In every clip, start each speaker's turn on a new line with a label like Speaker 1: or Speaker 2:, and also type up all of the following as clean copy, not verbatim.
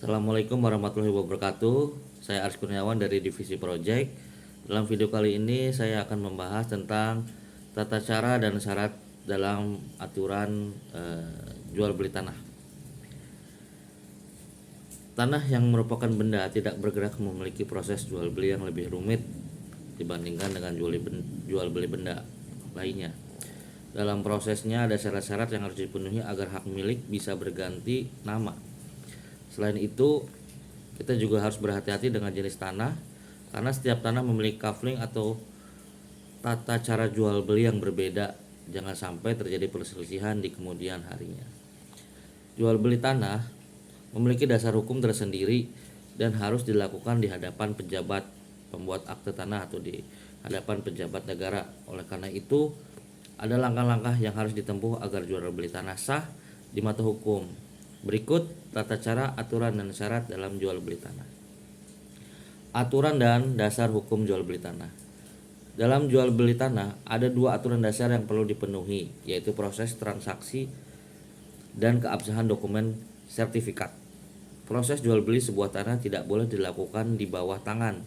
Speaker 1: Assalamualaikum warahmatullahi wabarakatuh. Saya Aris Kurniawan dari Divisi Project. Dalam video kali ini saya akan membahas tentang tata cara dan syarat dalam aturan jual beli tanah. Tanah yang merupakan benda tidak bergerak memiliki proses jual beli yang lebih rumit dibandingkan dengan jual beli benda lainnya. Dalam prosesnya ada syarat-syarat yang harus dipenuhi agar hak milik bisa berganti nama. Selain itu, kita juga harus berhati-hati dengan jenis tanah karena setiap tanah memiliki kafling atau tata cara jual beli yang berbeda. Jangan sampai terjadi perselisihan di kemudian harinya. Jual beli tanah memiliki dasar hukum tersendiri dan harus dilakukan di hadapan pejabat pembuat akte tanah atau di hadapan pejabat negara. Oleh karena itu, ada langkah-langkah yang harus ditempuh agar jual beli tanah sah di mata hukum. Berikut tata cara, aturan, dan syarat dalam jual beli tanah. Aturan dan dasar hukum jual beli tanah. Dalam jual beli tanah ada dua aturan dasar yang perlu dipenuhi, yaitu proses transaksi dan keabsahan dokumen sertifikat. Proses jual beli sebuah tanah tidak boleh dilakukan di bawah tangan.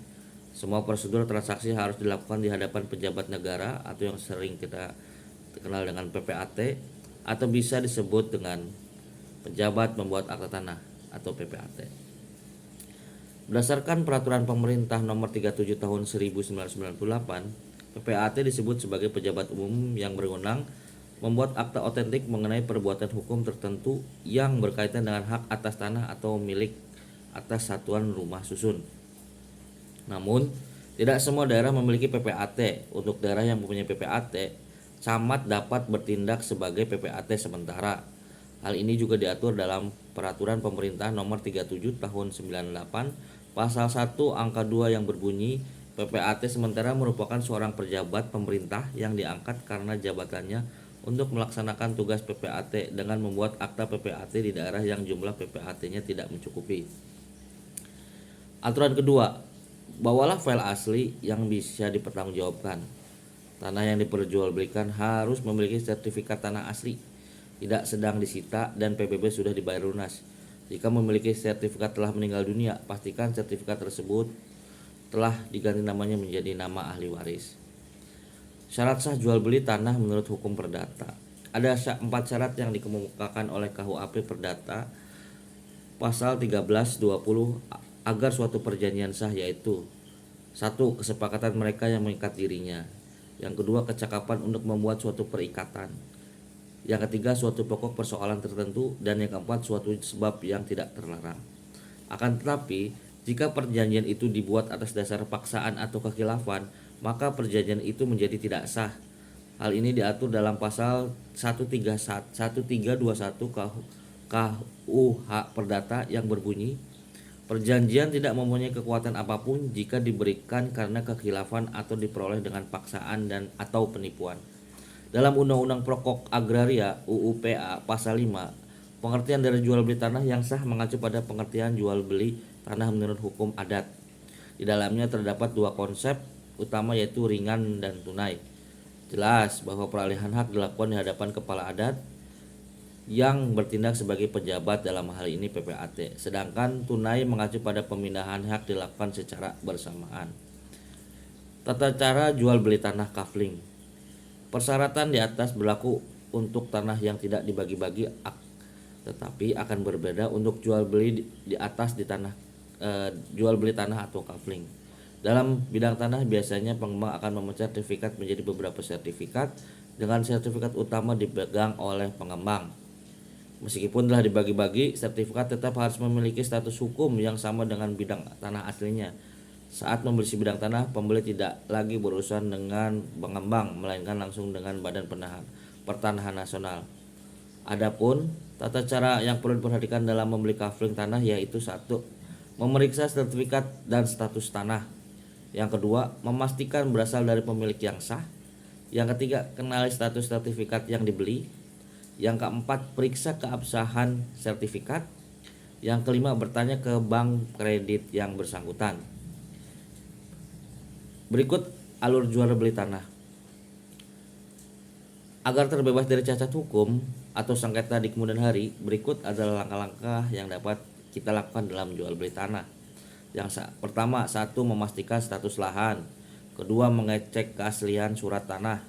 Speaker 1: Semua prosedur transaksi harus dilakukan di hadapan pejabat negara atau yang sering kita kenal dengan PPAT atau bisa disebut dengan pejabat membuat akta tanah atau PPAT. Berdasarkan peraturan pemerintah nomor 37 tahun 1998, PPAT disebut sebagai pejabat umum yang berwenang membuat akta otentik mengenai perbuatan hukum tertentu yang berkaitan dengan hak atas tanah atau milik atas satuan rumah susun. Namun, tidak semua daerah memiliki PPAT. Untuk daerah yang mempunyai PPAT, camat dapat bertindak sebagai PPAT sementara. Hal ini juga diatur dalam Peraturan Pemerintah Nomor 37 Tahun 98 Pasal 1 Angka 2 yang berbunyi PPAT sementara merupakan seorang pejabat pemerintah yang diangkat karena jabatannya untuk melaksanakan tugas PPAT dengan membuat akta PPAT di daerah yang jumlah PPAT-nya tidak mencukupi. Aturan kedua, bawalah file asli yang bisa dipertanggungjawabkan. Tanah yang diperjualbelikan harus memiliki sertifikat tanah asli, tidak sedang disita, dan PBB sudah dibayar lunas. Jika memiliki sertifikat telah meninggal dunia, pastikan sertifikat tersebut telah diganti namanya menjadi nama ahli waris. Syarat sah jual beli tanah menurut hukum perdata. Ada 4 syarat yang dikemukakan oleh KUHP Perdata pasal 1320 agar suatu perjanjian sah, yaitu 1. Kesepakatan mereka yang mengikat dirinya. Yang kedua, kecakapan untuk membuat suatu perikatan. Yang ketiga, suatu pokok persoalan tertentu. Dan yang keempat, suatu sebab yang tidak terlarang. Akan tetapi, jika perjanjian itu dibuat atas dasar paksaan atau kekhilafan, maka perjanjian itu menjadi tidak sah. Hal ini diatur dalam pasal 1321 KUH Perdata yang berbunyi, perjanjian tidak mempunyai kekuatan apapun jika diberikan karena kekhilafan atau diperoleh dengan paksaan dan atau penipuan. Dalam Undang-Undang Pokok Agraria UU-PA Pasal 5, pengertian dari jual beli tanah yang sah mengacu pada pengertian jual beli tanah menurut hukum adat. Di dalamnya terdapat dua konsep utama, yaitu ringan dan tunai. Jelas bahwa peralihan hak dilakukan di hadapan kepala adat yang bertindak sebagai pejabat, dalam hal ini PPAT. Sedangkan tunai mengacu pada pemindahan hak dilakukan secara bersamaan. Tata cara jual beli tanah kafling. Persyaratan di atas berlaku untuk tanah yang tidak dibagi-bagi, tetapi akan berbeda untuk jual beli di atas di tanah jual beli tanah atau kafling. Dalam bidang tanah biasanya pengembang akan memecah sertifikat menjadi beberapa sertifikat dengan sertifikat utama dipegang oleh pengembang. Meskipun telah dibagi-bagi, sertifikat tetap harus memiliki status hukum yang sama dengan bidang tanah aslinya. Saat membeli bidang tanah, pembeli tidak lagi berurusan dengan pengembang, melainkan langsung dengan Badan Pertanahan Nasional. Adapun tata cara yang perlu diperhatikan dalam membeli kafling tanah, yaitu 1. Memeriksa sertifikat dan status tanah. Yang kedua, memastikan berasal dari pemilik yang sah. Yang ketiga, kenali status sertifikat yang dibeli. Yang keempat, periksa keabsahan sertifikat. Yang kelima, bertanya ke bank kredit yang bersangkutan. Berikut alur jual beli tanah. Agar terbebas dari cacat hukum atau sengketa di kemudian hari, berikut adalah langkah-langkah yang dapat kita lakukan dalam jual beli tanah. Pertama, satu, memastikan status lahan. Kedua, mengecek keaslian surat tanah.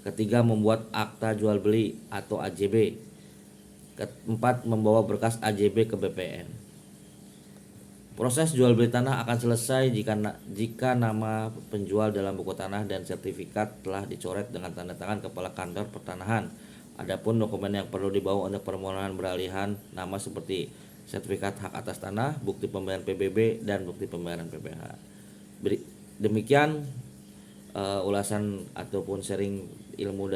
Speaker 1: Ketiga, membuat akta jual beli atau AJB. Keempat, membawa berkas AJB ke BPN. Proses jual beli tanah akan selesai jika nama penjual dalam buku tanah dan sertifikat telah dicoret dengan tanda tangan kepala kantor pertanahan. Adapun dokumen yang perlu dibawa untuk permohonan beralihan nama seperti sertifikat hak atas tanah, bukti pembayaran PBB, dan bukti pembayaran PPh. Demikian ulasan ataupun sharing ilmu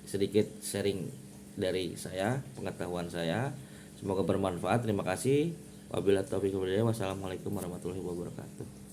Speaker 1: sedikit sharing dari saya, pengetahuan saya. Semoga bermanfaat. Terima kasih. Wabillahi taufiq wal hidayah. Wassalamualaikum warahmatullahi wabarakatuh.